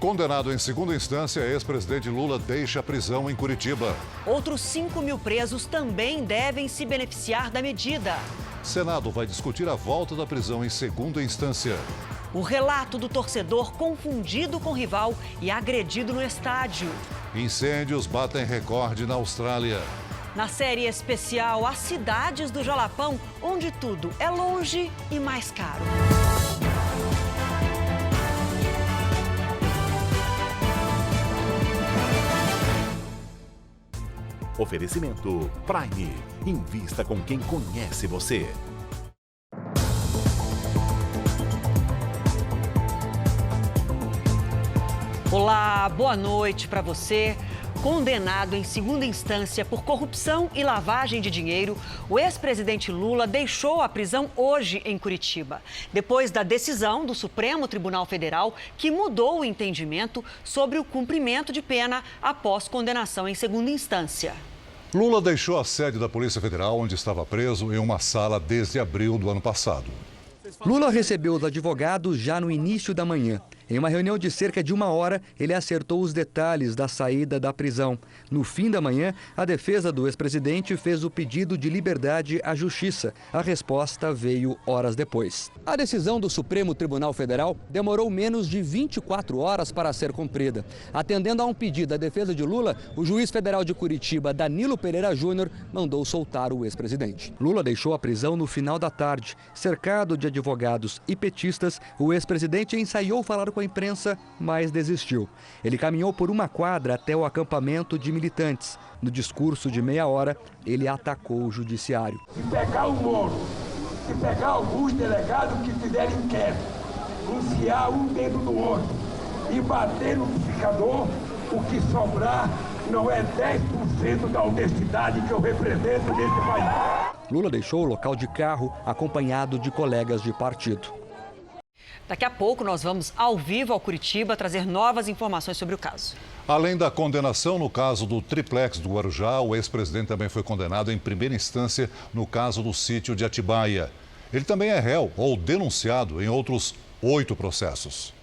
Condenado em segunda instância, ex-presidente Lula deixa a prisão em Curitiba. Outros 5.000 presos também devem se beneficiar da medida. Senado vai discutir a volta da prisão em segunda instância. O relato do torcedor confundido com rival e agredido no estádio. Incêndios batem recorde na Austrália. Na série especial, as cidades do Jalapão, onde tudo é longe e mais caro. Oferecimento Prime. Invista com quem conhece você. Olá, boa noite para você. Condenado em segunda instância por corrupção e lavagem de dinheiro, o ex-presidente Lula deixou a prisão hoje em Curitiba, depois da decisão do Supremo Tribunal Federal que mudou o entendimento sobre o cumprimento de pena após condenação em segunda instância. Lula deixou a sede da Polícia Federal, onde estava preso, em uma sala desde abril do ano passado. Lula recebeu os advogados já no início da manhã. Em uma reunião de cerca de 1 hora, ele acertou os detalhes da saída da prisão. No fim da manhã, a defesa do ex-presidente fez o pedido de liberdade à Justiça. A resposta veio horas depois. A decisão do Supremo Tribunal Federal demorou menos de 24 horas para ser cumprida. Atendendo a um pedido da defesa de Lula, o juiz federal de Curitiba, Danilo Pereira Júnior, mandou soltar o ex-presidente. Lula deixou a prisão no final da tarde. Cercado de advogados e petistas, o ex-presidente ensaiou falar com a imprensa, mas desistiu. Ele caminhou por uma quadra até o acampamento de militantes. No discurso de meia hora, ele atacou o judiciário. Se pegar o Moro, se pegar alguns delegados que fizerem inquérito, enfiar um dedo no outro e bater no liquidificador, o que sobrar não é 10% da honestidade que eu represento nesse país. Lula deixou o local de carro acompanhado de colegas de partido. Daqui a pouco nós vamos ao vivo ao Curitiba trazer novas informações sobre o caso. Além da condenação no caso do triplex do Guarujá, o ex-presidente também foi condenado em primeira instância no caso do sítio de Atibaia. Ele também é réu ou denunciado em outros 8 processos.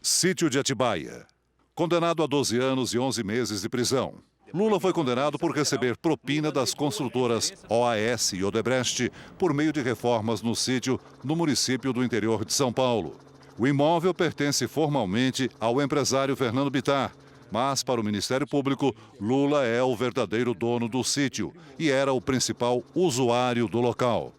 Sítio de Atibaia. Condenado a 12 anos e 11 meses de prisão. Lula foi condenado por receber propina das construtoras OAS e Odebrecht por meio de reformas no sítio no município do interior de São Paulo. O imóvel pertence formalmente ao empresário Fernando Bittar, mas para o Ministério Público, Lula é o verdadeiro dono do sítio e era o principal usuário do local.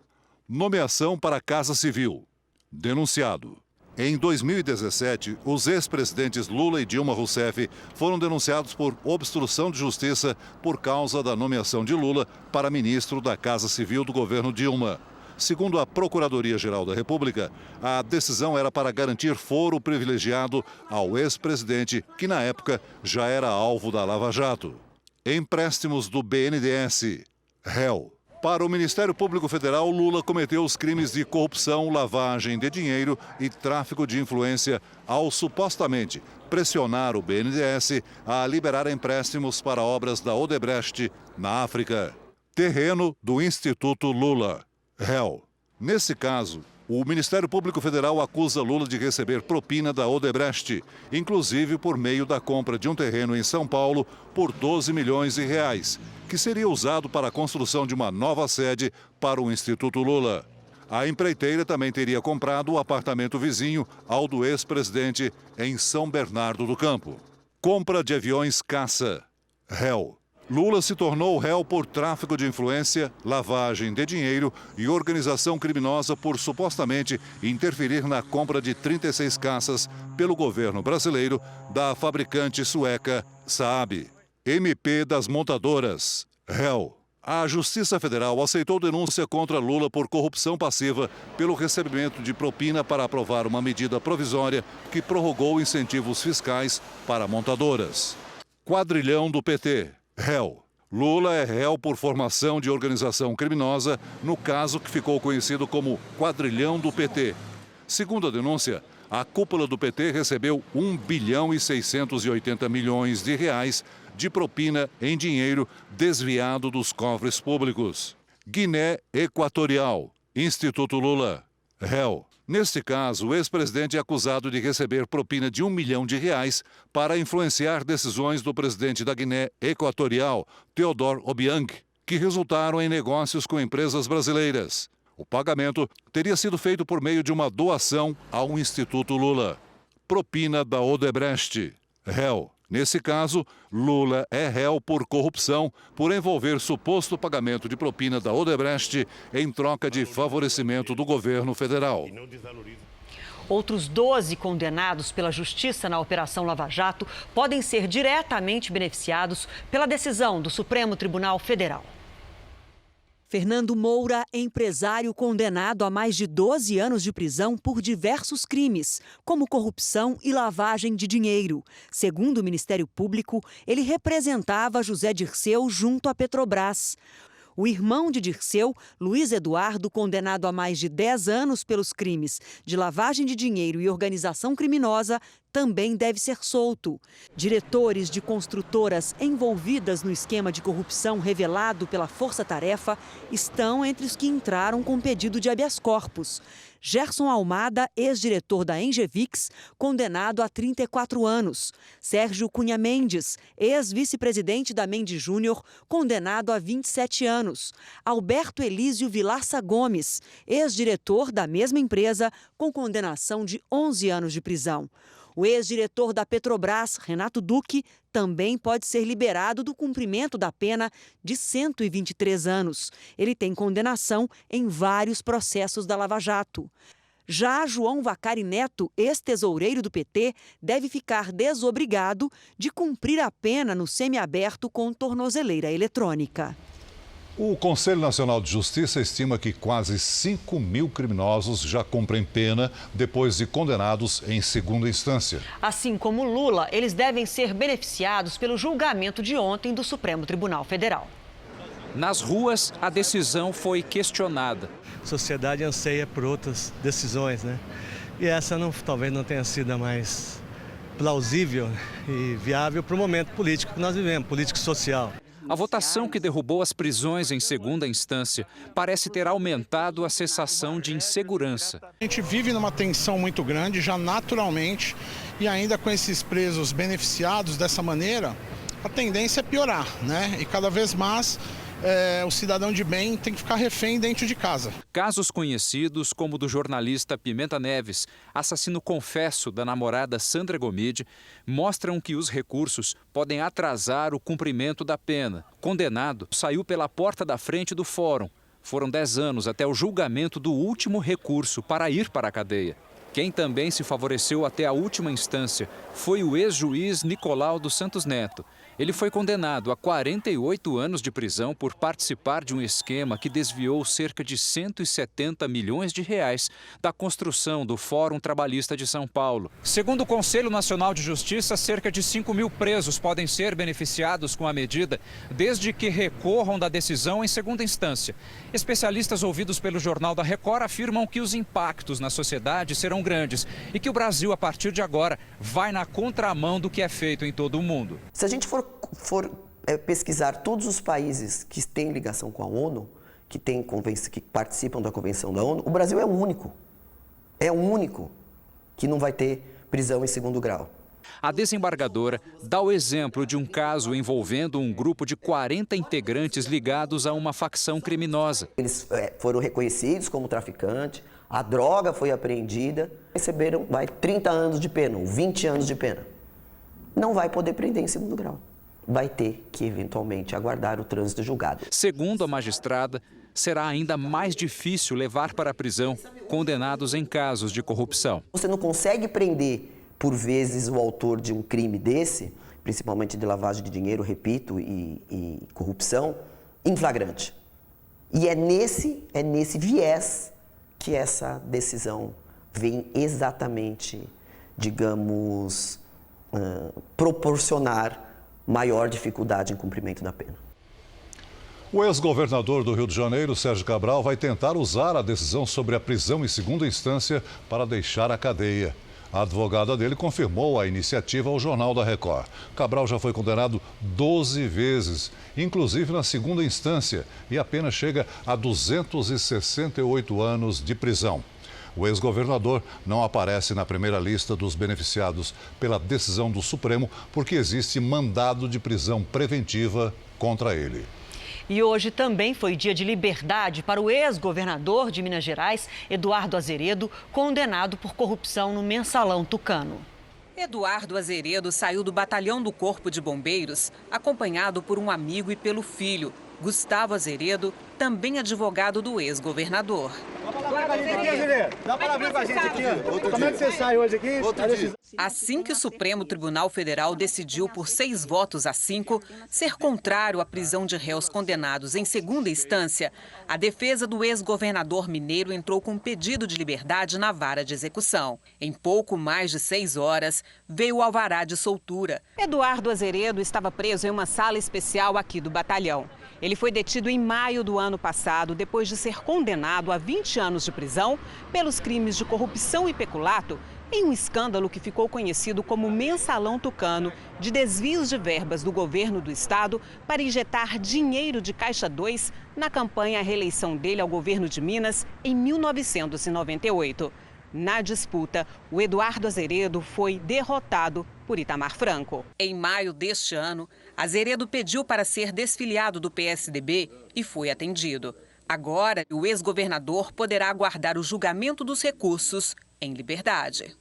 Nomeação para a Casa Civil. Denunciado. Em 2017, os ex-presidentes Lula e Dilma Rousseff foram denunciados por obstrução de justiça por causa da nomeação de Lula para ministro da Casa Civil do governo Dilma. Segundo a Procuradoria-Geral da República, a decisão era para garantir foro privilegiado ao ex-presidente, que na época já era alvo da Lava Jato. Empréstimos do BNDES. Réu. Para o Ministério Público Federal, Lula cometeu os crimes de corrupção, lavagem de dinheiro e tráfico de influência ao supostamente pressionar o BNDES a liberar empréstimos para obras da Odebrecht na África. Terreno do Instituto Lula. Réu. Nesse caso, o Ministério Público Federal acusa Lula de receber propina da Odebrecht, inclusive por meio da compra de um terreno em São Paulo por 12 milhões de reais, que seria usado para a construção de uma nova sede para o Instituto Lula. A empreiteira também teria comprado o apartamento vizinho ao do ex-presidente em São Bernardo do Campo. Compra de aviões caça. Réu. Lula se tornou réu por tráfico de influência, lavagem de dinheiro e organização criminosa por supostamente interferir na compra de 36 caças pelo governo brasileiro da fabricante sueca Saab. MP das montadoras. Réu. A Justiça Federal aceitou denúncia contra Lula por corrupção passiva pelo recebimento de propina para aprovar uma medida provisória que prorrogou incentivos fiscais para montadoras. Quadrilhão do PT. Réu. Lula é réu por formação de organização criminosa no caso que ficou conhecido como Quadrilhão do PT. Segundo a denúncia, a cúpula do PT recebeu 1 bilhão e 680 milhões de reais de propina em dinheiro desviado dos cofres públicos. Guiné Equatorial. Instituto Lula. Réu. Neste caso, o ex-presidente é acusado de receber propina de R$1 milhão para influenciar decisões do presidente da Guiné Equatorial, Teodoro Obiang, que resultaram em negócios com empresas brasileiras. O pagamento teria sido feito por meio de uma doação ao Instituto Lula. Propina da Odebrecht. Réu. Nesse caso, Lula é réu por corrupção por envolver suposto pagamento de propina da Odebrecht em troca de favorecimento do governo federal. Outros 12 condenados pela Justiça na Operação Lava Jato podem ser diretamente beneficiados pela decisão do Supremo Tribunal Federal. Fernando Moura é empresário condenado a mais de 12 anos de prisão por diversos crimes, como corrupção e lavagem de dinheiro. Segundo o Ministério Público, ele representava José Dirceu junto à Petrobras. O irmão de Dirceu, Luiz Eduardo, condenado a mais de 10 anos pelos crimes de lavagem de dinheiro e organização criminosa, também deve ser solto. Diretores de construtoras envolvidas no esquema de corrupção revelado pela Força Tarefa estão entre os que entraram com pedido de habeas corpus. Gerson Almada, ex-diretor da Engevix, condenado a 34 anos. Sérgio Cunha Mendes, ex-vice-presidente da Mendes Júnior, condenado a 27 anos. Alberto Elísio Vilarça Gomes, ex-diretor da mesma empresa, com condenação de 11 anos de prisão. O ex-diretor da Petrobras, Renato Duque, também pode ser liberado do cumprimento da pena de 123 anos. Ele tem condenação em vários processos da Lava Jato. Já João Vacari Neto, ex-tesoureiro do PT, deve ficar desobrigado de cumprir a pena no semiaberto com tornozeleira eletrônica. O Conselho Nacional de Justiça estima que quase 5 mil criminosos já cumprem pena depois de condenados em segunda instância. Assim como Lula, eles devem ser beneficiados pelo julgamento de ontem do Supremo Tribunal Federal. Nas ruas, a decisão foi questionada. A sociedade anseia por outras decisões, né? E essa talvez não tenha sido a mais plausível e viável para o momento político que nós vivemos, político e social. A votação que derrubou as prisões em segunda instância parece ter aumentado a sensação de insegurança. A gente vive numa tensão muito grande, já naturalmente, e ainda com esses presos beneficiados dessa maneira, a tendência é piorar, né? E cada vez mais o cidadão de bem tem que ficar refém dentro de casa. Casos conhecidos, como o do jornalista Pimenta Neves, assassino confesso da namorada Sandra Gomide, mostram que os recursos podem atrasar o cumprimento da pena. Condenado, saiu pela porta da frente do fórum. Foram 10 anos até o julgamento do último recurso para ir para a cadeia. Quem também se favoreceu até a última instância foi o ex-juiz Nicolau dos Santos Neto. Ele foi condenado a 48 anos de prisão por participar de um esquema que desviou cerca de 170 milhões de reais da construção do Fórum Trabalhista de São Paulo. Segundo o Conselho Nacional de Justiça, cerca de 5 mil presos podem ser beneficiados com a medida, desde que recorram da decisão em segunda instância. Especialistas ouvidos pelo Jornal da Record afirmam que os impactos na sociedade serão grandes e que o Brasil, a partir de agora, vai na contramão do que é feito em todo o mundo. Se a gente for pesquisar todos os países que têm ligação com a ONU, que participam da Convenção da ONU, o Brasil é o único que não vai ter prisão em segundo grau. A desembargadora dá o exemplo de um caso envolvendo um grupo de 40 integrantes ligados a uma facção criminosa. Eles foram reconhecidos como traficante, a droga foi apreendida, receberam 30 anos de pena, ou 20 anos de pena. Não vai poder prender em segundo grau. Vai ter que, eventualmente, aguardar o trânsito julgado. Segundo a magistrada, será ainda mais difícil levar para a prisão condenados em casos de corrupção. Você não consegue prender, por vezes, o autor de um crime desse, principalmente de lavagem de dinheiro, repito, e corrupção, em flagrante. E é nesse viés que essa decisão vem exatamente, digamos, proporcionar maior dificuldade em cumprimento da pena. O ex-governador do Rio de Janeiro, Sérgio Cabral, vai tentar usar a decisão sobre a prisão em segunda instância para deixar a cadeia. A advogada dele confirmou a iniciativa ao Jornal da Record. Cabral já foi condenado 12 vezes, inclusive na segunda instância, e a pena chega a 268 anos de prisão. O ex-governador não aparece na primeira lista dos beneficiados pela decisão do Supremo porque existe mandado de prisão preventiva contra ele. E hoje também foi dia de liberdade para o ex-governador de Minas Gerais, Eduardo Azeredo, condenado por corrupção no Mensalão Tucano. Eduardo Azeredo saiu do batalhão do Corpo de Bombeiros, acompanhado por um amigo e pelo filho, Gustavo Azeredo, também advogado do ex-governador. Dá para abrir com a gente aqui. Como é que você sai hoje aqui? Assim que o Supremo Tribunal Federal decidiu por 6 votos a 5 ser contrário à prisão de réus condenados em segunda instância, a defesa do ex-governador mineiro entrou com um pedido de liberdade na vara de execução. Em pouco mais de 6 horas, veio o alvará de soltura. Eduardo Azeredo estava preso em uma sala especial aqui do batalhão. Ele foi detido em maio do ano passado, depois de ser condenado a 20 anos de prisão pelos crimes de corrupção e peculato em um escândalo que ficou conhecido como Mensalão Tucano, de desvios de verbas do governo do estado para injetar dinheiro de Caixa 2 na campanha à reeleição dele ao governo de Minas em 1998. Na disputa, o Eduardo Azeredo foi derrotado por Itamar Franco. Em maio deste ano, Azeredo pediu para ser desfiliado do PSDB e foi atendido. Agora, o ex-governador poderá aguardar o julgamento dos recursos em liberdade.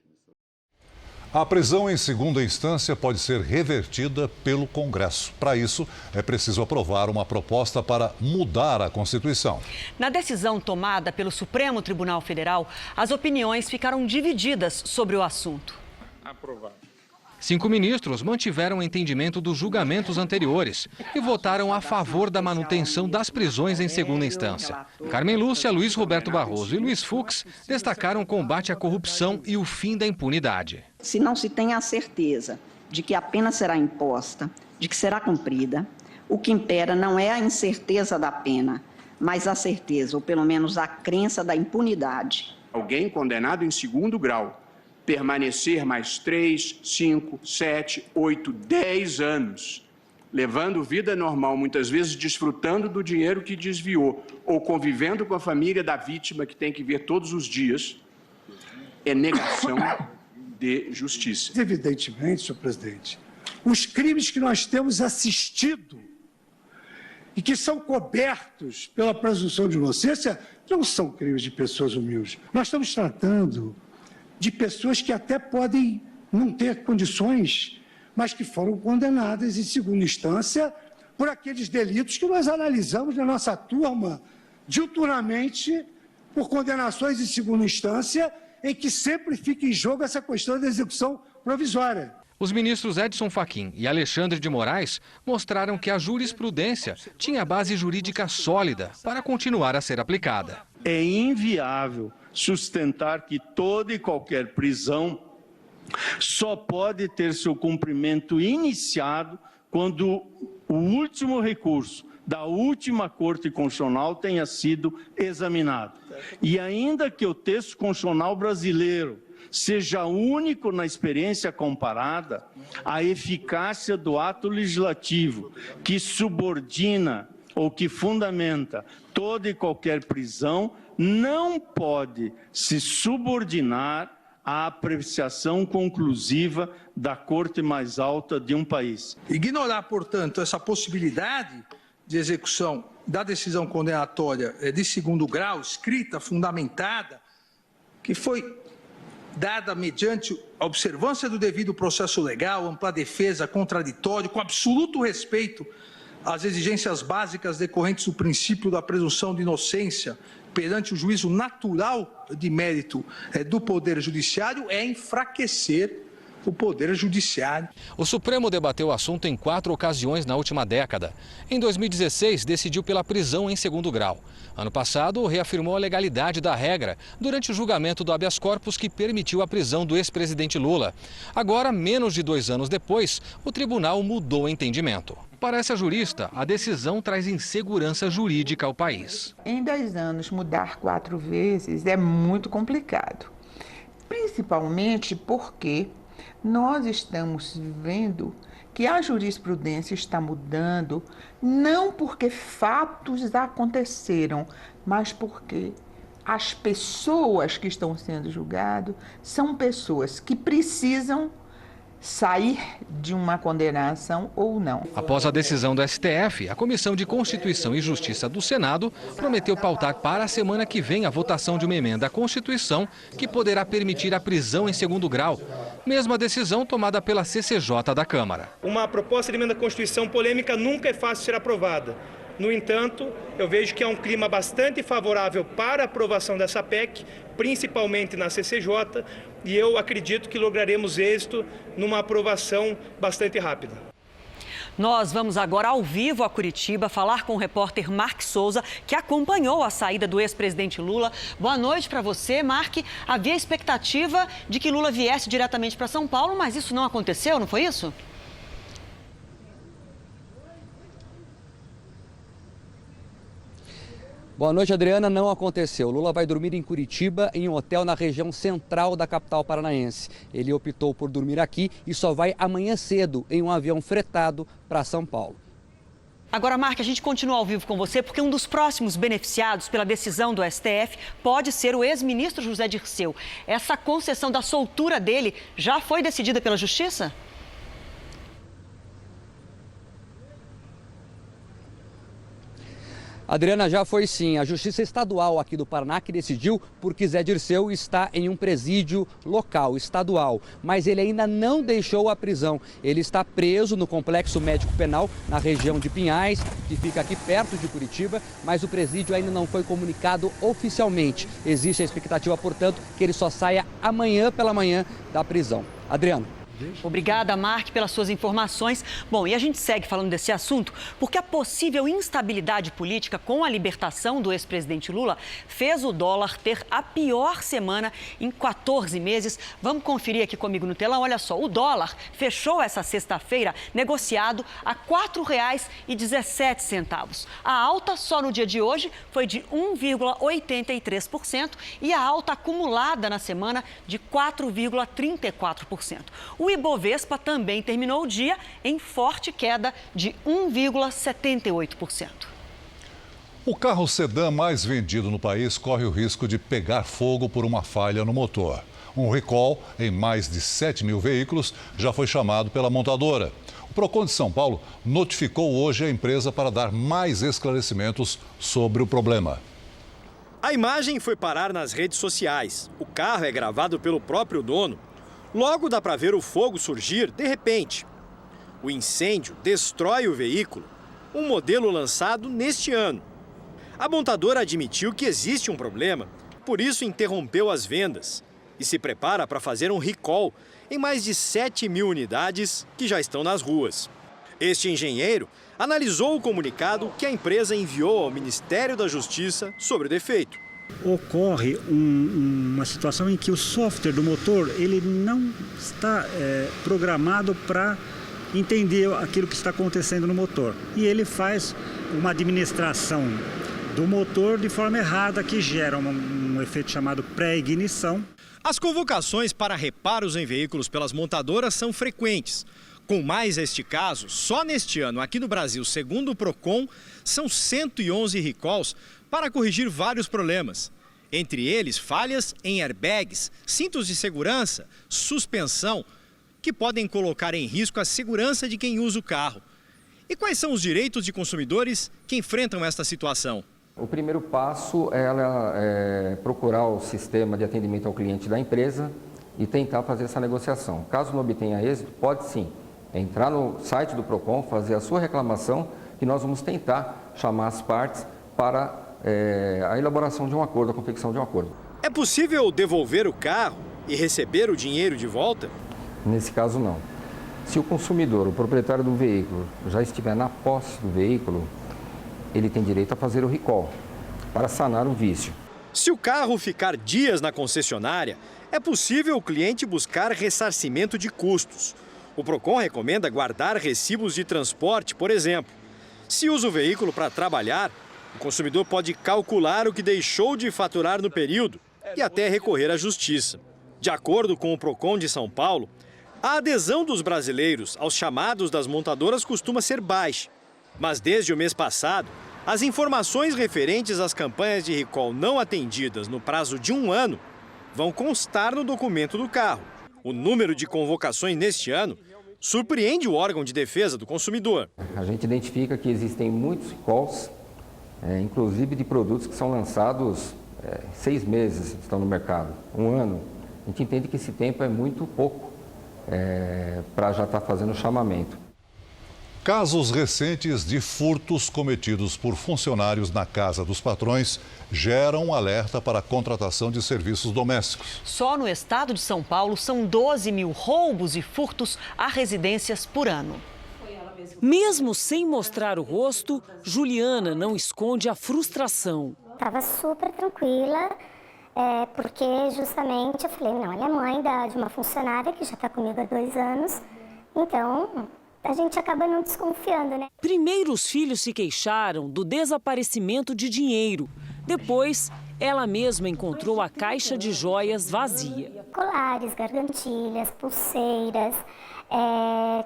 A prisão em segunda instância pode ser revertida pelo Congresso. Para isso, é preciso aprovar uma proposta para mudar a Constituição. Na decisão tomada pelo Supremo Tribunal Federal, as opiniões ficaram divididas sobre o assunto. Aprovado. 5 ministros mantiveram o entendimento dos julgamentos anteriores e votaram a favor da manutenção das prisões em segunda instância. Carmen Lúcia, Luiz Roberto Barroso e Luiz Fux destacaram o combate à corrupção e o fim da impunidade. Se não se tem a certeza de que a pena será imposta, de que será cumprida, o que impera não é a incerteza da pena, mas a certeza, ou pelo menos a crença da impunidade. Alguém condenado em segundo grau permanecer mais 3, 5, 7, 8, 10 anos, levando vida normal, muitas vezes desfrutando do dinheiro que desviou, ou convivendo com a família da vítima que tem que ver todos os dias, é negação de justiça. Evidentemente, senhor presidente, os crimes que nós temos assistido e que são cobertos pela presunção de inocência não são crimes de pessoas humildes. Nós estamos tratando de pessoas que até podem não ter condições, mas que foram condenadas em segunda instância por aqueles delitos que nós analisamos na nossa turma diuturnamente por condenações em segunda instância, em que sempre fica em jogo essa questão da execução provisória. Os ministros Edson Fachin e Alexandre de Moraes mostraram que a jurisprudência tinha base jurídica sólida para continuar a ser aplicada. É inviável sustentar que toda e qualquer prisão só pode ter seu cumprimento iniciado quando o último recurso da última Corte Constitucional tenha sido examinado. E ainda que o texto constitucional brasileiro seja único na experiência comparada, a eficácia do ato legislativo que subordina ou que fundamenta toda e qualquer prisão não pode se subordinar à apreciação conclusiva da Corte mais alta de um país. Ignorar, portanto, essa possibilidade de execução da decisão condenatória de segundo grau, escrita, fundamentada, que foi dada mediante a observância do devido processo legal, ampla defesa, contraditório, com absoluto respeito às exigências básicas decorrentes do princípio da presunção de inocência perante o juízo natural de mérito do Poder Judiciário, é enfraquecer o Poder Judiciário. O Supremo debateu o assunto em 4 ocasiões na última década. Em 2016, decidiu pela prisão em segundo grau. Ano passado, reafirmou a legalidade da regra durante o julgamento do habeas corpus que permitiu a prisão do ex-presidente Lula. Agora, menos de 2 anos depois, o tribunal mudou o entendimento. Para essa jurista, a decisão traz insegurança jurídica ao país. Em 10 anos, mudar 4 vezes é muito complicado. Principalmente porque nós estamos vendo que a jurisprudência está mudando, não porque fatos aconteceram, mas porque as pessoas que estão sendo julgadas são pessoas que precisam sair de uma condenação ou não. Após a decisão do STF, a Comissão de Constituição e Justiça do Senado prometeu pautar para a semana que vem a votação de uma emenda à Constituição que poderá permitir a prisão em segundo grau. Mesma decisão tomada pela CCJ da Câmara. Uma proposta de emenda à Constituição polêmica nunca é fácil de ser aprovada. No entanto, eu vejo que há um clima bastante favorável para a aprovação dessa PEC, principalmente na CCJ, e eu acredito que lograremos êxito numa aprovação bastante rápida. Nós vamos agora ao vivo a Curitiba falar com o repórter Mark Souza, que acompanhou a saída do ex-presidente Lula. Boa noite para você, Mark. Havia expectativa de que Lula viesse diretamente para São Paulo, mas isso não aconteceu, não foi isso? Boa noite, Adriana. Não aconteceu. Lula vai dormir em Curitiba, em um hotel na região central da capital paranaense. Ele optou por dormir aqui e só vai amanhã cedo em um avião fretado para São Paulo. Agora, Mark, a gente continua ao vivo com você porque um dos próximos beneficiados pela decisão do STF pode ser o ex-ministro José Dirceu. Essa concessão da soltura dele já foi decidida pela Justiça? Adriana, já foi sim. A Justiça Estadual aqui do Paraná que decidiu porque Zé Dirceu está em um presídio local, estadual. Mas ele ainda não deixou a prisão. Ele está preso no Complexo Médico Penal, na região de Pinhais, que fica aqui perto de Curitiba, mas o presídio ainda não foi comunicado oficialmente. Existe a expectativa, portanto, que ele só saia amanhã pela manhã da prisão. Adriana. Obrigada, Mark, pelas suas informações. Bom, e a gente segue falando desse assunto porque a possível instabilidade política com a libertação do ex-presidente Lula fez o dólar ter a pior semana em 14 meses. Vamos conferir aqui comigo no telão. Olha só, o dólar fechou essa sexta-feira negociado a R$ 4,17. A alta só no dia de hoje foi de 1,83% e a alta acumulada na semana de 4,34%. O Ibovespa também terminou o dia em forte queda de 1,78%. O carro sedã mais vendido no país corre o risco de pegar fogo por uma falha no motor. Um recall em mais de 7 mil veículos já foi chamado pela montadora. O Procon de São Paulo notificou hoje a empresa para dar mais esclarecimentos sobre o problema. A imagem foi parar nas redes sociais. O carro é gravado pelo próprio dono. Logo dá para ver o fogo surgir de repente. O incêndio destrói o veículo, um modelo lançado neste ano. A montadora admitiu que existe um problema, por isso interrompeu as vendas e se prepara para fazer um recall em mais de 7 mil unidades que já estão nas ruas. Este engenheiro analisou o comunicado que a empresa enviou ao Ministério da Justiça sobre o defeito. Ocorre uma situação em que o software do motor ele não está programado para entender aquilo que está acontecendo no motor. E ele faz uma administração do motor de forma errada que gera um efeito chamado pré-ignição. As convocações para reparos em veículos pelas montadoras são frequentes. Com mais este caso, só neste ano aqui no Brasil, segundo o Procon, são 111 recalls para corrigir vários problemas. Entre eles, falhas em airbags, cintos de segurança, suspensão, que podem colocar em risco a segurança de quem usa o carro. E quais são os direitos de consumidores que enfrentam esta situação? O primeiro passo é procurar o sistema de atendimento ao cliente da empresa e tentar fazer essa negociação. Caso não obtenha êxito, pode sim entrar no site do Procon, fazer a sua reclamação e nós vamos tentar chamar as partes para a elaboração de um acordo, a confecção de um acordo. É possível devolver o carro e receber o dinheiro de volta? Nesse caso, não. Se o consumidor, o proprietário do veículo, já estiver na posse do veículo, ele tem direito a fazer o recall para sanar o vício. Se o carro ficar dias na concessionária, é possível o cliente buscar ressarcimento de custos. O Procon recomenda guardar recibos de transporte, por exemplo. Se usa o veículo para trabalhar, o consumidor pode calcular o que deixou de faturar no período e até recorrer à justiça. De acordo com o Procon de São Paulo, a adesão dos brasileiros aos chamados das montadoras costuma ser baixa. Mas desde o mês passado, As informações referentes às campanhas de recall não atendidas no prazo de 1 ano vão constar no documento do carro. O número de convocações neste ano surpreende o órgão de defesa do consumidor. A gente identifica que existem muitos recalls, inclusive de produtos que são lançados 6 meses, estão no mercado, 1 ano. A gente entende que esse tempo é muito pouco para já estar fazendo o chamamento. Casos recentes de furtos cometidos por funcionários na casa dos patrões geram um alerta para a contratação de serviços domésticos. Só no estado de São Paulo são 12 mil roubos e furtos a residências por ano. Mesmo sem mostrar o rosto, Juliana não esconde a frustração. Estava super tranquila, porque justamente eu falei, não, ela é mãe de uma funcionária que já está comigo há 2 anos, então a gente acaba não desconfiando, né? Primeiro os filhos se queixaram do desaparecimento de dinheiro. Depois, ela mesma encontrou a caixa de joias vazia. Colares, gargantilhas, pulseiras,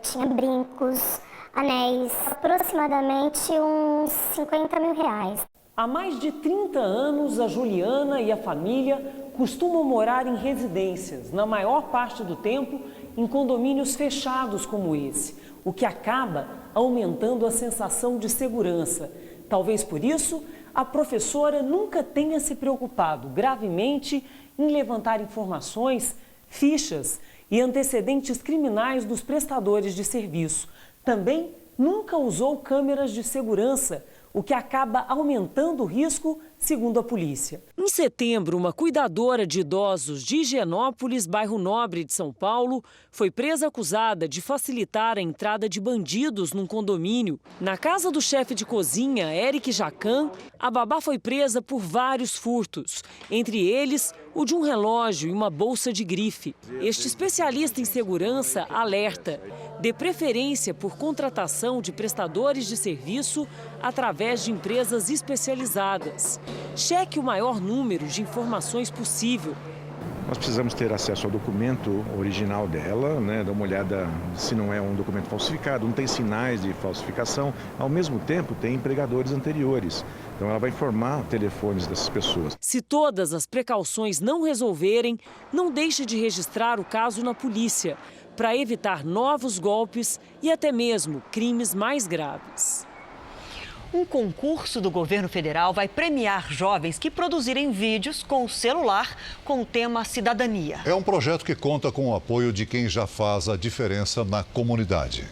tinha brincos, anéis, aproximadamente uns 50 mil reais. Há mais de 30 anos, a Juliana e a família costumam morar em residências, na maior parte do tempo em condomínios fechados como esse, o que acaba aumentando a sensação de segurança. Talvez por isso, a professora nunca tenha se preocupado gravemente em levantar informações, fichas e antecedentes criminais dos prestadores de serviço. Também nunca usou câmeras de segurança, o que acaba aumentando o risco, segundo a polícia. Em setembro, uma cuidadora de idosos de Higienópolis, bairro Nobre de São Paulo, foi presa acusada de facilitar a entrada de bandidos num condomínio. Na casa do chefe de cozinha, Eric Jacan, a babá foi presa por vários furtos, entre eles o de um relógio e uma bolsa de grife. Este especialista em segurança alerta: dê preferência por contratação de prestadores de serviço através de empresas especializadas. Cheque o maior número de informações possível. Nós precisamos ter acesso ao documento original dela, dar uma olhada se não é um documento falsificado, não tem sinais de falsificação. Ao mesmo tempo, tem empregadores anteriores. Então, ela vai informar telefones dessas pessoas. Se todas as precauções não resolverem, não deixe de registrar o caso na polícia, para evitar novos golpes e até mesmo crimes mais graves. Um concurso do governo federal vai premiar jovens que produzirem vídeos com o celular com o tema cidadania. É um projeto que conta com o apoio de quem já faz a diferença na comunidade.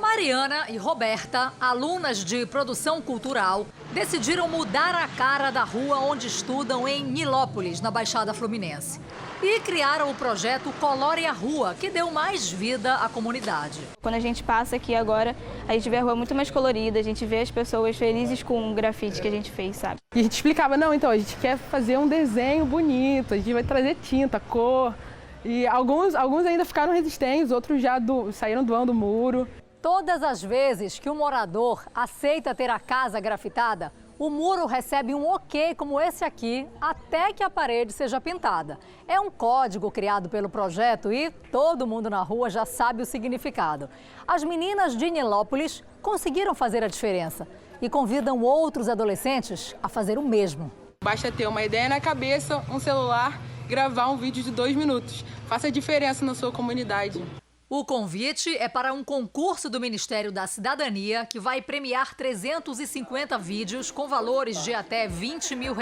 Mariana e Roberta, alunas de produção cultural, decidiram mudar a cara da rua onde estudam em Nilópolis, na Baixada Fluminense. E criaram o projeto Colore a Rua, que deu mais vida à comunidade. Quando a gente passa aqui agora, a gente vê a rua muito mais colorida, a gente vê as pessoas felizes com o grafite que a gente fez, sabe? E a gente explicava, não, então a gente quer fazer um desenho bonito, a gente vai trazer tinta, cor. E alguns ainda ficaram resistentes, outros já saíram doando o muro. Todas as vezes que o morador aceita ter a casa grafitada, o muro recebe um ok como esse aqui, até que a parede seja pintada. É um código criado pelo projeto e todo mundo na rua já sabe o significado. As meninas de Nilópolis conseguiram fazer a diferença e convidam outros adolescentes a fazer o mesmo. Basta ter uma ideia na cabeça, um celular, gravar um vídeo de 2 minutos. Faça a diferença na sua comunidade. O convite é para um concurso do Ministério da Cidadania que vai premiar 350 vídeos com valores de até R$20 mil.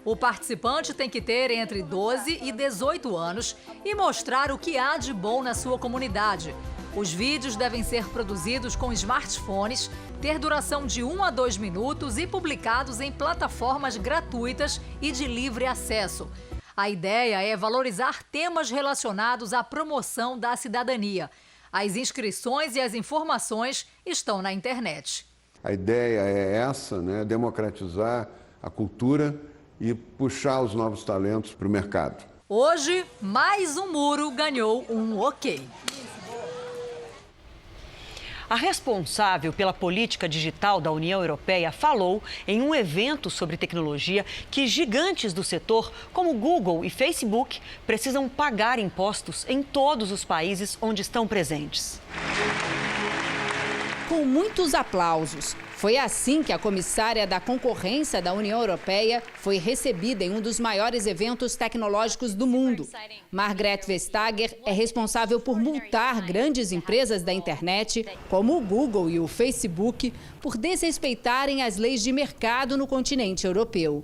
O participante tem que ter entre 12 e 18 anos e mostrar o que há de bom na sua comunidade. Os vídeos devem ser produzidos com smartphones, ter duração de 1 a 2 minutos e publicados em plataformas gratuitas e de livre acesso. A ideia é valorizar temas relacionados à promoção da cidadania. As inscrições e as informações estão na internet. A ideia é essa, democratizar a cultura e puxar os novos talentos para o mercado. Hoje, mais um muro ganhou um ok. A responsável pela política digital da União Europeia falou em um evento sobre tecnologia que gigantes do setor, como Google e Facebook, precisam pagar impostos em todos os países onde estão presentes. com muitos aplausos. Foi assim que a comissária da concorrência da União Europeia foi recebida em um dos maiores eventos tecnológicos do mundo. Margrethe Vestager é responsável por multar grandes empresas da internet, como o Google e o Facebook, por desrespeitarem as leis de mercado no continente europeu.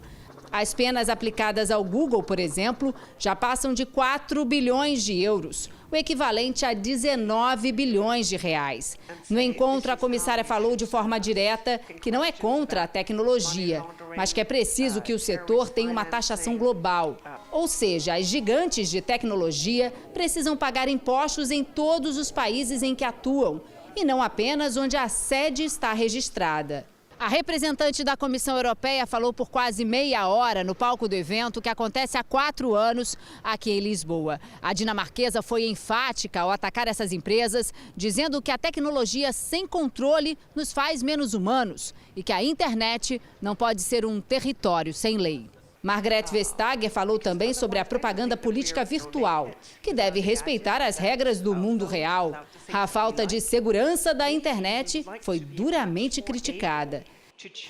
As penas aplicadas ao Google, por exemplo, já passam de 4 bilhões de euros, o equivalente a 19 bilhões de reais. No encontro, a comissária falou de forma direta que não é contra a tecnologia, mas que é preciso que o setor tenha uma taxação global. Ou seja, as gigantes de tecnologia precisam pagar impostos em todos os países em que atuam, e não apenas onde a sede está registrada. A representante da Comissão Europeia falou por quase meia hora no palco do evento, que acontece há 4 anos aqui em Lisboa. A dinamarquesa foi enfática ao atacar essas empresas, dizendo que a tecnologia sem controle nos faz menos humanos e que a internet não pode ser um território sem lei. Margrethe Vestager falou também sobre a propaganda política virtual, que deve respeitar as regras do mundo real. A falta de segurança da internet foi duramente criticada.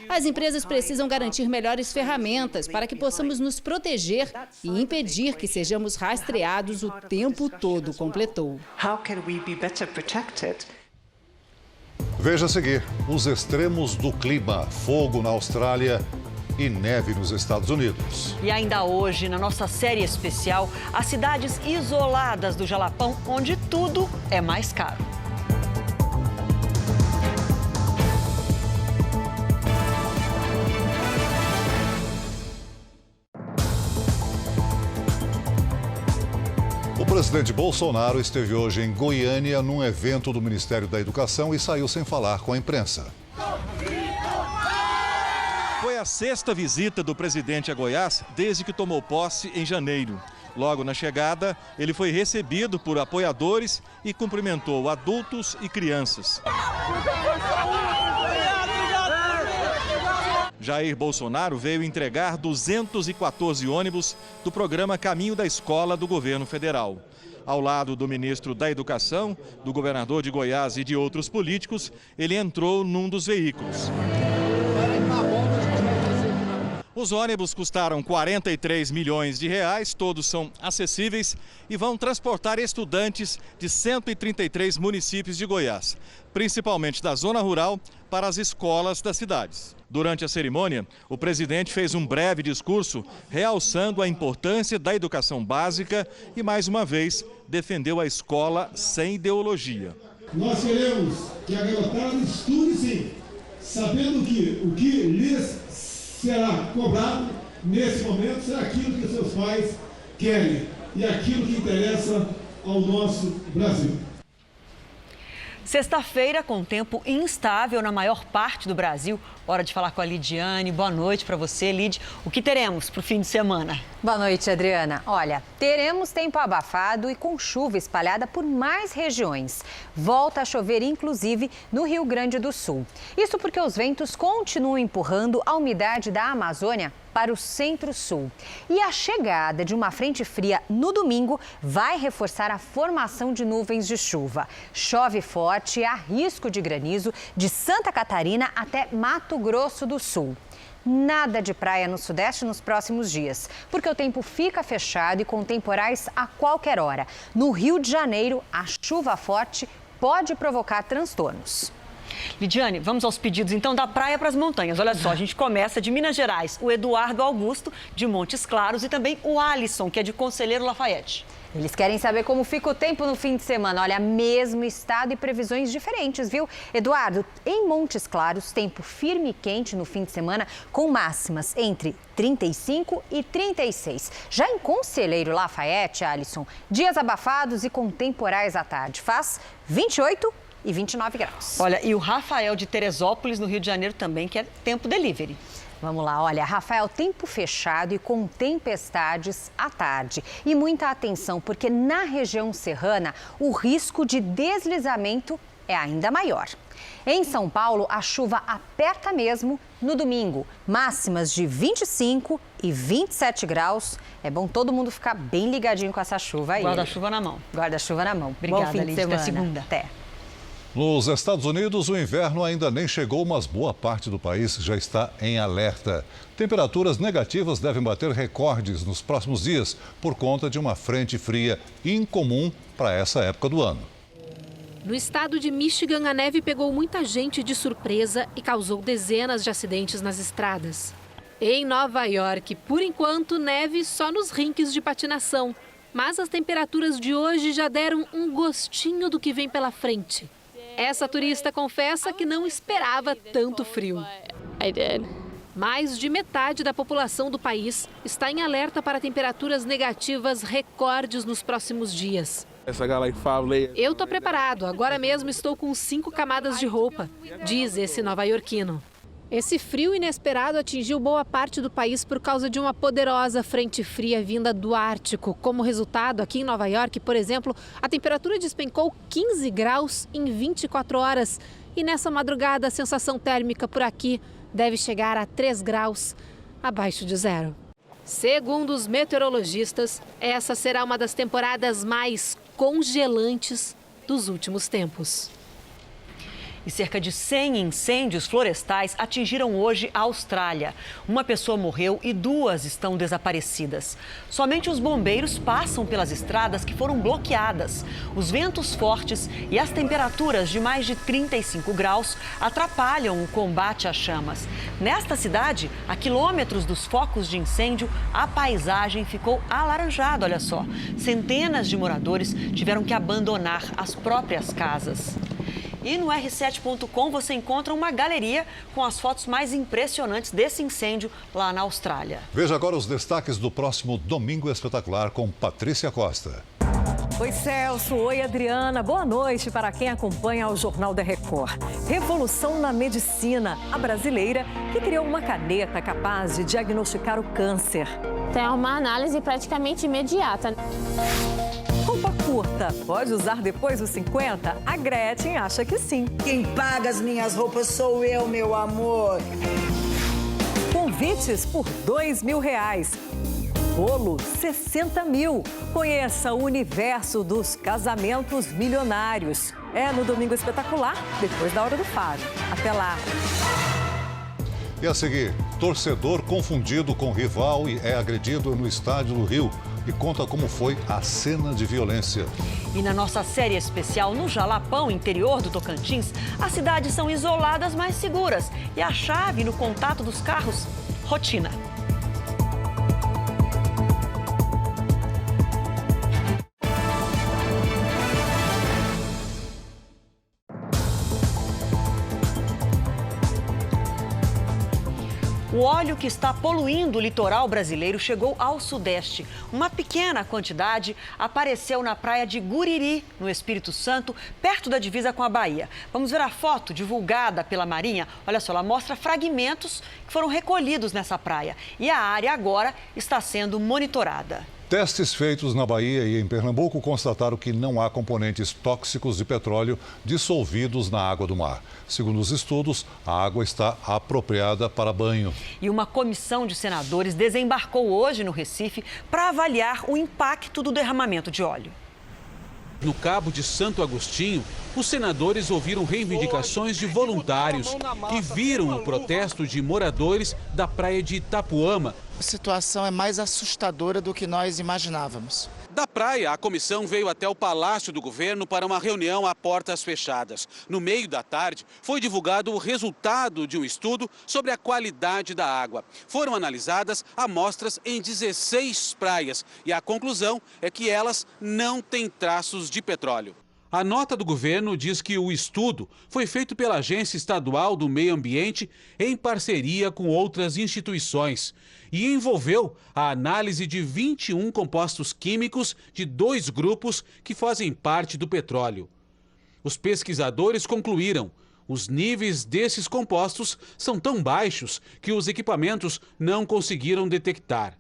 As empresas precisam garantir melhores ferramentas para que possamos nos proteger e impedir que sejamos rastreados o tempo todo, completou. Veja a seguir, os extremos do clima, fogo na Austrália e neve nos Estados Unidos. E ainda hoje, na nossa série especial, as cidades isoladas do Jalapão, onde tudo é mais caro. O presidente Bolsonaro esteve hoje em Goiânia num evento do Ministério da Educação e saiu sem falar com a imprensa. Foi a 6ª visita do presidente a Goiás desde que tomou posse em janeiro. Logo na chegada, ele foi recebido por apoiadores e cumprimentou adultos e crianças. Jair Bolsonaro veio entregar 214 ônibus do programa Caminho da Escola do governo federal. Ao lado do ministro da Educação, do governador de Goiás e de outros políticos, ele entrou num dos veículos. Os ônibus custaram 43 milhões de reais, todos são acessíveis e vão transportar estudantes de 133 municípios de Goiás, principalmente da zona rural, para as escolas das cidades. Durante a cerimônia, o presidente fez um breve discurso realçando a importância da educação básica e, mais uma vez, defendeu a escola sem ideologia. Nós queremos que a garotada estude sim, sabendo que o que lhes será cobrado nesse momento será aquilo que seus pais querem e aquilo que interessa ao nosso Brasil. Sexta-feira, com tempo instável na maior parte do Brasil. Hora de falar com a Lidiane. Boa noite para você, Lid. O que teremos para o fim de semana? Boa noite, Adriana. Olha, teremos tempo abafado e com chuva espalhada por mais regiões. Volta a chover, inclusive, no Rio Grande do Sul. Isso porque os ventos continuam empurrando a umidade da Amazônia para o centro-sul. E a chegada de uma frente fria no domingo vai reforçar a formação de nuvens de chuva. Chove forte e há risco de granizo de Santa Catarina até Mato Grosso do Sul. Nada de praia no sudeste nos próximos dias, porque o tempo fica fechado e com temporais a qualquer hora. No Rio de Janeiro, a chuva forte pode provocar transtornos. Lidiane, vamos aos pedidos então da praia para as montanhas. Olha só, a gente começa de Minas Gerais, o Eduardo Augusto, de Montes Claros, e também o Alisson, que é de Conselheiro Lafayette. Eles querem saber como fica o tempo no fim de semana. Olha, mesmo estado e previsões diferentes, viu? Eduardo, em Montes Claros, tempo firme e quente no fim de semana, com máximas entre 35 e 36. Já em Conselheiro Lafayette, Alisson, dias abafados e com temporais à tarde. Faz 28 e 29 graus. Olha, e o Rafael de Teresópolis, no Rio de Janeiro, também quer tempo delivery. Vamos lá, olha, Rafael, tempo fechado e com tempestades à tarde. E muita atenção, porque na região serrana o risco de deslizamento é ainda maior. Em São Paulo, a chuva aperta mesmo no domingo. Máximas de 25 e 27 graus. É bom todo mundo ficar bem ligadinho com essa chuva aí. Guarda-chuva na mão. Guarda-chuva na mão. Obrigada, Bom fim de semana. Até segunda. Até. Nos Estados Unidos, o inverno ainda nem chegou, mas boa parte do país já está em alerta. Temperaturas negativas devem bater recordes nos próximos dias por conta de uma frente fria incomum para essa época do ano. No estado de Michigan, a neve pegou muita gente de surpresa e causou dezenas de acidentes nas estradas. Em Nova York, por enquanto, neve só nos rinques de patinação. Mas as temperaturas de hoje já deram um gostinho do que vem pela frente. Essa turista confessa que não esperava tanto frio. Mais de metade da população do país está em alerta para temperaturas negativas recordes nos próximos dias. Eu estou preparado, agora mesmo estou com 5 camadas de roupa, diz esse nova-iorquino. Esse frio inesperado atingiu boa parte do país por causa de uma poderosa frente fria vinda do Ártico. Como resultado, aqui em Nova York, por exemplo, a temperatura despencou 15 graus em 24 horas. E nessa madrugada, a sensação térmica por aqui deve chegar a 3 graus abaixo de zero. Segundo os meteorologistas, essa será uma das temporadas mais congelantes dos últimos tempos. E cerca de 100 incêndios florestais atingiram hoje a Austrália. Uma pessoa morreu e 2 estão desaparecidas. Somente os bombeiros passam pelas estradas que foram bloqueadas. Os ventos fortes e as temperaturas de mais de 35 graus atrapalham o combate às chamas. Nesta cidade, a quilômetros dos focos de incêndio, a paisagem ficou alaranjada, olha só. Centenas de moradores tiveram que abandonar as próprias casas. E no r7.com você encontra uma galeria com as fotos mais impressionantes desse incêndio lá na Austrália. Veja agora os destaques do próximo Domingo Espetacular com Patrícia Costa. Oi, Celso. Oi, Adriana. Boa noite para quem acompanha o Jornal da Record. Revolução na medicina. A brasileira que criou uma caneta capaz de diagnosticar o câncer. Tem uma análise praticamente imediata. Roupa curta, pode usar depois dos 50? A Gretchen acha que sim. Quem paga as minhas roupas sou eu, meu amor. Convites por R$2.000. Bolo, 60 mil. Conheça o universo dos casamentos milionários. É no Domingo Espetacular, depois da Hora do Faro. Até lá. E a seguir, torcedor confundido com rival e é agredido no estádio do Rio. E conta como foi a cena de violência. E na nossa série especial no Jalapão, interior do Tocantins, as cidades são isoladas, mas seguras. E a chave no contato dos carros, rotina. O óleo que está poluindo o litoral brasileiro chegou ao Sudeste. Uma pequena quantidade apareceu na praia de Guriri, no Espírito Santo, perto da divisa com a Bahia. Vamos ver a foto divulgada pela Marinha. Olha só, ela mostra fragmentos que foram recolhidos nessa praia. E a área agora está sendo monitorada. Testes feitos na Bahia e em Pernambuco constataram que não há componentes tóxicos de petróleo dissolvidos na água do mar. Segundo os estudos, a água está apropriada para banho. E uma comissão de senadores desembarcou hoje no Recife para avaliar o impacto do derramamento de óleo. No Cabo de Santo Agostinho, os senadores ouviram reivindicações de voluntários e viram o protesto de moradores da praia de Itapuama. A situação é mais assustadora do que nós imaginávamos. Da praia, a comissão veio até o Palácio do Governo para uma reunião a portas fechadas. No meio da tarde, foi divulgado o resultado de um estudo sobre a qualidade da água. Foram analisadas amostras em 16 praias e a conclusão é que elas não têm traços de petróleo. A nota do governo diz que o estudo foi feito pela Agência Estadual do Meio Ambiente em parceria com outras instituições e envolveu a análise de 21 compostos químicos de 2 grupos que fazem parte do petróleo. Os pesquisadores concluíram: os níveis desses compostos são tão baixos que os equipamentos não conseguiram detectar.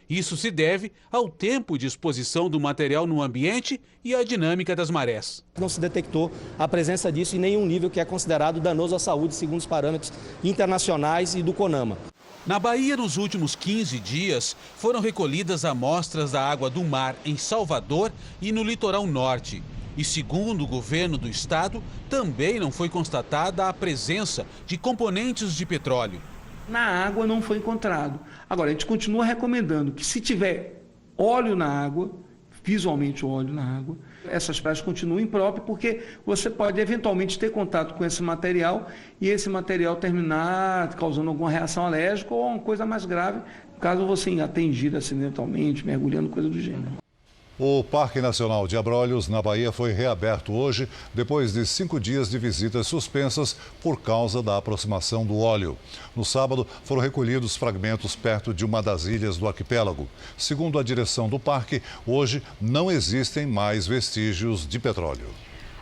Isso se deve ao tempo de exposição do material no ambiente e à dinâmica das marés. Não se detectou a presença disso em nenhum nível que é considerado danoso à saúde, segundo os parâmetros internacionais e do CONAMA. Na Bahia, nos últimos 15 dias, foram recolhidas amostras da água do mar em Salvador e no litoral norte. E segundo o governo do estado, também não foi constatada a presença de componentes de petróleo. Na água não foi encontrado. Agora, a gente continua recomendando que se tiver óleo na água, visualmente óleo na água, essas praias continuem próprias, porque você pode eventualmente ter contato com esse material e esse material terminar causando alguma reação alérgica ou uma coisa mais grave, caso você atingir acidentalmente, mergulhando, coisa do gênero. O Parque Nacional de Abrolhos, na Bahia, foi reaberto hoje, depois de 5 dias de visitas suspensas por causa da aproximação do óleo. No sábado, foram recolhidos fragmentos perto de uma das ilhas do arquipélago. Segundo a direção do parque, hoje não existem mais vestígios de petróleo.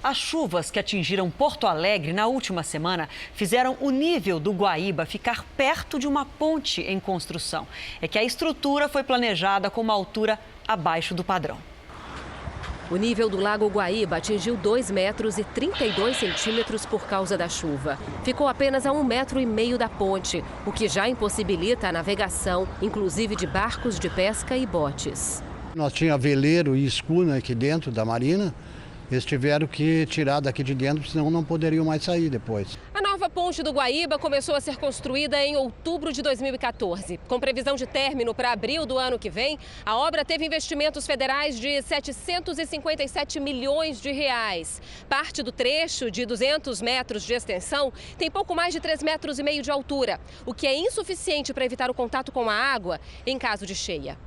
As chuvas que atingiram Porto Alegre na última semana fizeram o nível do Guaíba ficar perto de uma ponte em construção. É que a estrutura foi planejada com uma altura abaixo do padrão. O nível do Lago Guaíba atingiu 2,32 metros por causa da chuva. Ficou apenas a 1,5 metro da ponte, o que já impossibilita a navegação, inclusive de barcos de pesca e botes. Nós tínhamos veleiro e escuna aqui dentro da marina. Eles tiveram que tirar daqui de dentro, senão não poderiam mais sair depois. A nova ponte do Guaíba começou a ser construída em outubro de 2014. Com previsão de término para abril do ano que vem, a obra teve investimentos federais de 757 milhões de reais. Parte do trecho, de 200 metros de extensão, tem pouco mais de 3,5 metros de altura, o que é insuficiente para evitar o contato com a água em caso de cheia.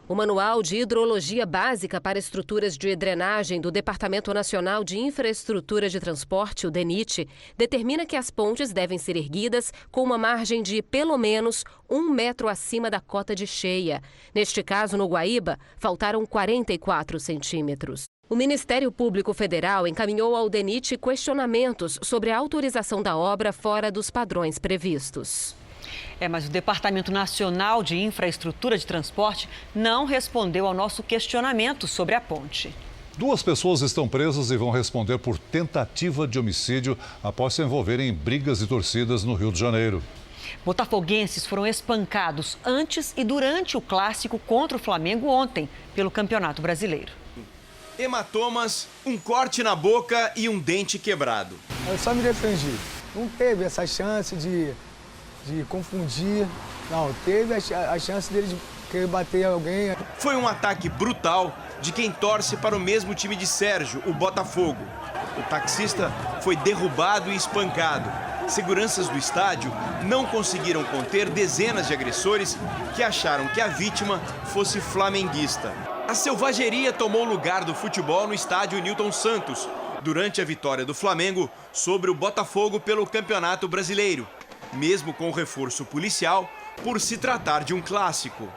O Manual de Hidrologia Básica para Estruturas de Drenagem do Departamento Nacional de Infraestrutura de Transporte, o DENIT, determina que as pontes devem ser erguidas com uma margem de pelo menos 1 metro acima da cota de cheia. Neste caso, no Guaíba, faltaram 44 centímetros. O Ministério Público Federal encaminhou ao DENIT questionamentos sobre a autorização da obra fora dos padrões previstos. Mas o Departamento Nacional de Infraestrutura de Transporte não respondeu ao nosso questionamento sobre a ponte. 2 pessoas estão presas e vão responder por tentativa de homicídio após se envolverem em brigas e torcidas no Rio de Janeiro. Botafoguenses foram espancados antes e durante o clássico contra o Flamengo ontem, pelo Campeonato Brasileiro. Hematomas, um corte na boca e um dente quebrado. Eu só me defendi. Não teve essa chance de confundir. Não, teve a chance dele de querer bater alguém. Foi um ataque brutal de quem torce para o mesmo time de Sérgio, o Botafogo. O taxista foi derrubado e espancado. Seguranças do estádio não conseguiram conter dezenas de agressores que acharam que a vítima fosse flamenguista. A selvageria tomou lugar do futebol no estádio Newton Santos, durante a vitória do Flamengo sobre o Botafogo pelo Campeonato Brasileiro, mesmo com o reforço policial, por se tratar de um clássico.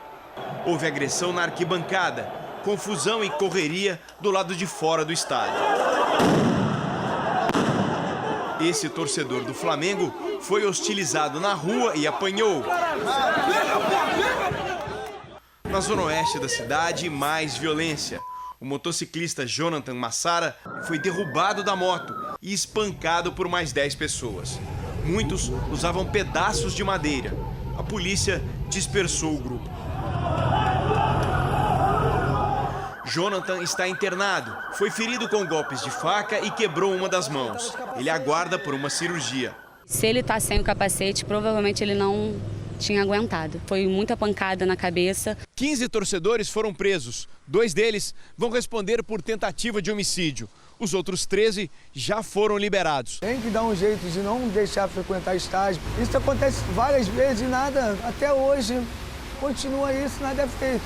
Houve agressão na arquibancada, confusão e correria do lado de fora do estádio. Esse torcedor do Flamengo foi hostilizado na rua e apanhou. Na zona oeste da cidade, mais violência. O motociclista Jonathan Massara foi derrubado da moto e espancado por mais 10 pessoas. Muitos usavam pedaços de madeira. A polícia dispersou o grupo. Jonathan está internado. Foi ferido com golpes de faca e quebrou uma das mãos. Ele aguarda por uma cirurgia. Se ele está sem o capacete, provavelmente ele não tinha aguentado. Foi muita pancada na cabeça. 15 torcedores foram presos. 2 deles vão responder por tentativa de homicídio. Os outros 13 já foram liberados. Tem que dar um jeito de não deixar frequentar estádio. Isso acontece várias vezes e nada, até hoje, continua isso, nada é feito.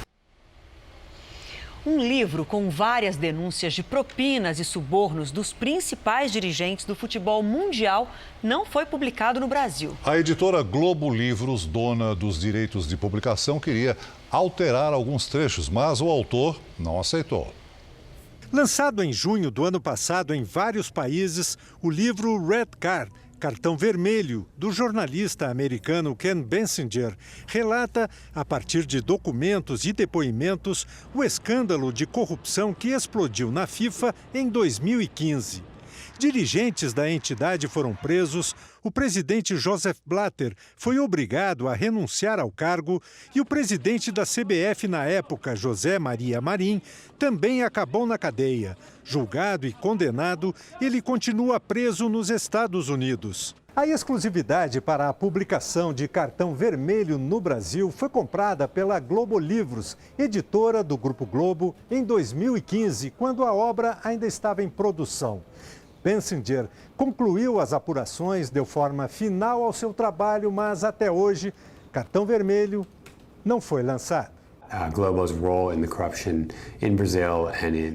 Um livro com várias denúncias de propinas e subornos dos principais dirigentes do futebol mundial não foi publicado no Brasil. A editora Globo Livros, dona dos direitos de publicação, queria alterar alguns trechos, mas o autor não aceitou. Lançado em junho do ano passado em vários países, o livro Red Card, Cartão Vermelho, do jornalista americano Ken Bensinger, relata, a partir de documentos e depoimentos, o escândalo de corrupção que explodiu na FIFA em 2015. dirigentes da entidade foram presos, o presidente Joseph Blatter foi obrigado a renunciar ao cargo e o presidente da CBF na época, José Maria Marim, também acabou na cadeia. Julgado e condenado, ele continua preso nos Estados Unidos. A exclusividade para a publicação de Cartão Vermelho no Brasil foi comprada pela Globo Livros, editora do Grupo Globo, em 2015, quando a obra ainda estava em produção. Bensinger concluiu as apurações, deu forma final ao seu trabalho, mas até hoje, Cartão Vermelho não foi lançado.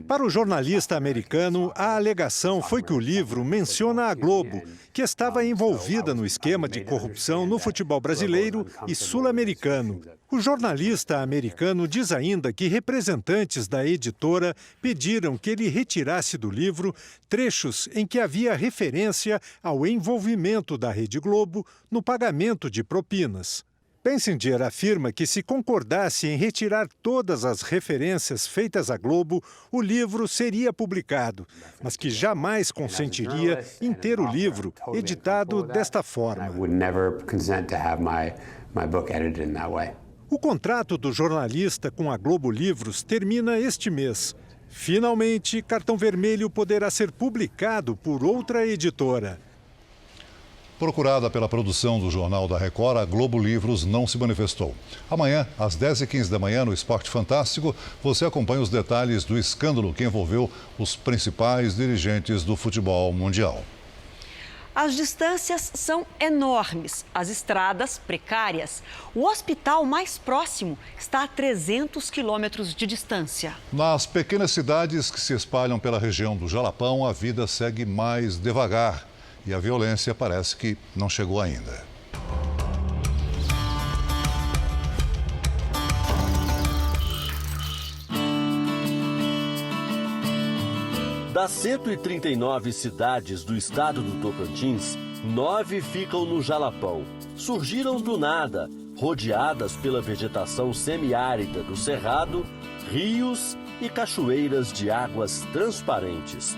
Para o jornalista americano, a alegação foi que o livro menciona a Globo, que estava envolvida no esquema de corrupção no futebol brasileiro e sul-americano. O jornalista americano diz ainda que representantes da editora pediram que ele retirasse do livro trechos em que havia referência ao envolvimento da Rede Globo no pagamento de propinas. Bensinger afirma que se concordasse em retirar todas as referências feitas à Globo, o livro seria publicado, mas que jamais consentiria em ter o livro editado desta forma. O contrato do jornalista com a Globo Livros termina este mês. Finalmente, Cartão Vermelho poderá ser publicado por outra editora. Procurada pela produção do Jornal da Record, a Globo Livros não se manifestou. Amanhã, às 10h15 da manhã, no Esporte Fantástico, você acompanha os detalhes do escândalo que envolveu os principais dirigentes do futebol mundial. As distâncias são enormes, as estradas precárias. O hospital mais próximo está a 300 quilômetros de distância. Nas pequenas cidades que se espalham pela região do Jalapão, a vida segue mais devagar. E a violência parece que não chegou ainda. Das 139 cidades do estado do Tocantins, 9 ficam no Jalapão. Surgiram do nada, rodeadas pela vegetação semiárida do Cerrado, rios e cachoeiras de águas transparentes.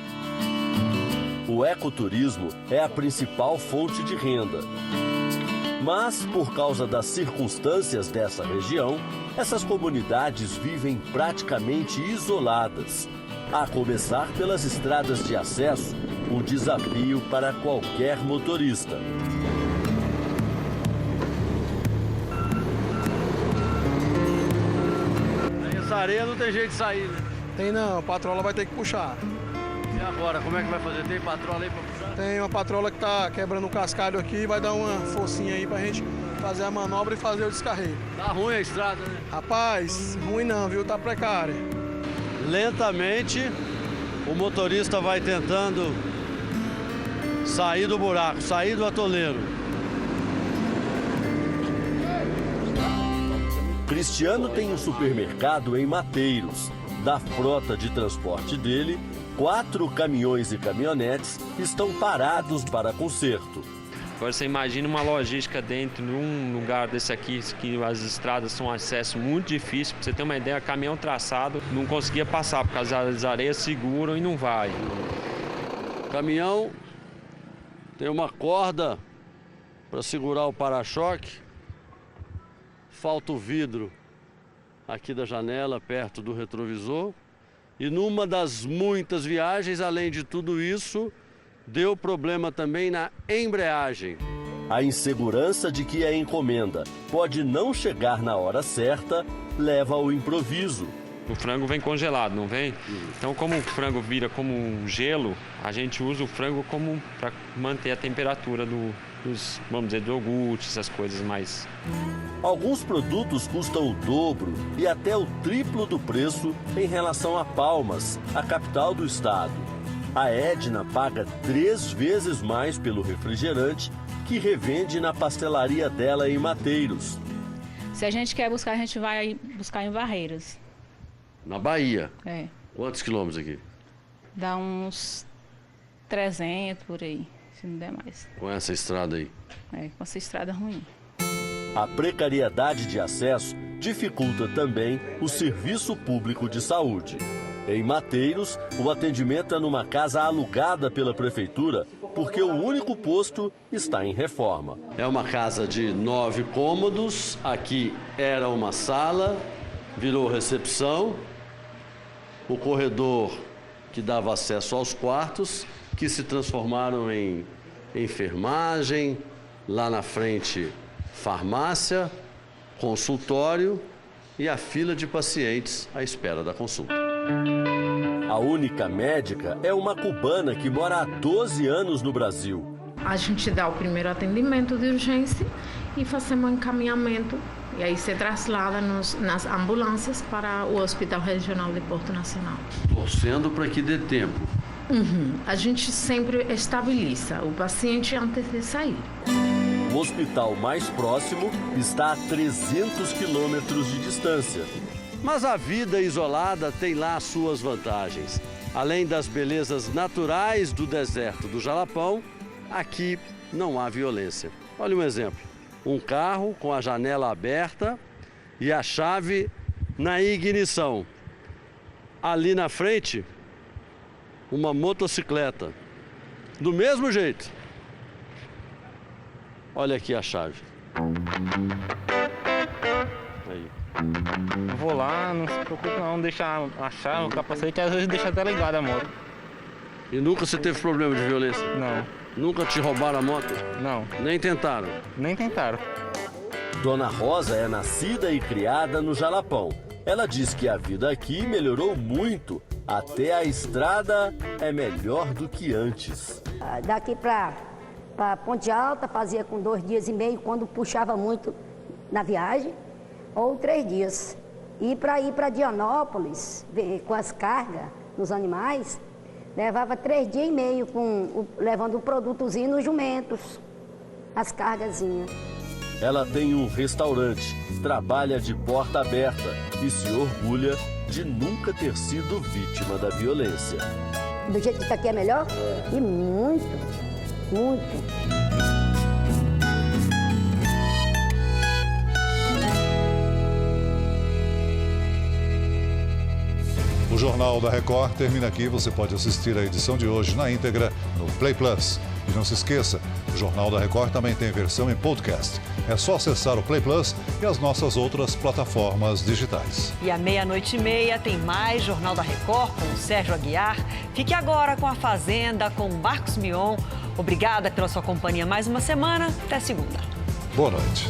O ecoturismo é a principal fonte de renda. Mas, por causa das circunstâncias dessa região, essas comunidades vivem praticamente isoladas. A começar pelas estradas de acesso, um desafio para qualquer motorista. Essa areia não tem jeito de sair, né? Tem não, a patrola vai ter que puxar. E agora, como é que vai fazer? Tem patrola aí pra puxar? Tem uma patrola que tá quebrando o cascalho aqui, vai dar uma forcinha aí pra gente fazer a manobra e fazer o descarrego. Tá ruim a estrada, né? Rapaz, ruim não, viu? Tá precária. Lentamente, o motorista vai tentando sair do buraco, sair do atoleiro. Cristiano tem um supermercado em Mateiros. Da frota de transporte dele, 4 caminhões e caminhonetes estão parados para conserto. Agora você imagina uma logística dentro de um lugar desse aqui, que as estradas são um acesso muito difícil. Para você ter uma ideia, caminhão traçado não conseguia passar, porque as areias seguram e não vai. O caminhão tem uma corda para segurar o para-choque, falta o vidro aqui da janela, perto do retrovisor. E numa das muitas viagens, além de tudo isso, deu problema também na embreagem. A insegurança de que a encomenda pode não chegar na hora certa leva ao improviso. O frango vem congelado, não vem? Então, como o frango vira como um gelo, a gente usa o frango como para manter a temperatura dos, vamos dizer, do iogurte, essas coisas mais. Alguns produtos custam o dobro e até o triplo do preço em relação a Palmas, a capital do estado. A Edna paga 3 vezes mais pelo refrigerante que revende na pastelaria dela em Mateiros. Se a gente quer buscar, a gente vai buscar em Barreiras. Na Bahia? É. Quantos quilômetros aqui? Dá uns 300 por aí, se não der mais. Com essa estrada aí? É, com essa estrada ruim. A precariedade de acesso dificulta também o serviço público de saúde. Em Mateiros, o atendimento é numa casa alugada pela prefeitura, porque o único posto está em reforma. É uma casa de 9 cômodos, aqui era uma sala, virou recepção, o corredor que dava acesso aos quartos, que se transformaram em enfermagem, lá na frente farmácia, consultório e a fila de pacientes à espera da consulta. A única médica é uma cubana que mora há 12 anos no Brasil. A gente dá o primeiro atendimento de urgência e fazemos um encaminhamento. E aí se traslada nas ambulâncias para o Hospital Regional de Porto Nacional. Torcendo para que dê tempo. A gente sempre estabiliza o paciente antes de sair. O hospital mais próximo está a 300 quilômetros de distância. Mas a vida isolada tem lá suas vantagens. Além das belezas naturais do deserto do Jalapão, aqui não há violência. Olha um exemplo. Um carro com a janela aberta e a chave na ignição. Ali na frente, uma motocicleta. Do mesmo jeito. Olha aqui a chave. Aí. Vou lá, não se preocupe não, deixa a chave, o capacete, às vezes deixa até ligada a moto. E nunca você teve problema de violência? Não. Nunca te roubaram a moto? Não. Nem tentaram? Nem tentaram. Dona Rosa é nascida e criada no Jalapão. Ela diz que a vida aqui melhorou muito. Até a estrada é melhor do que antes. Daqui para Ponte Alta fazia com 2 dias e meio, quando puxava muito na viagem, ou 3 dias. E para ir para Dianópolis, com as cargas nos animais, levava 3 dias e meio, levando o produtozinho nos jumentos, as cargazinhas. Ela tem um restaurante, trabalha de porta aberta e se orgulha de nunca ter sido vítima da violência. Do jeito que está aqui é melhor? E muito, muito. O Jornal da Record termina aqui. Você pode assistir a edição de hoje na íntegra no Play Plus. E não se esqueça, o Jornal da Record também tem versão em podcast. É só acessar o Play Plus e as nossas outras plataformas digitais. E à 00:30 tem mais Jornal da Record com o Sérgio Aguiar. Fique agora com a Fazenda, com o Marcos Mion. Obrigada pela sua companhia mais uma semana. Até segunda. Boa noite.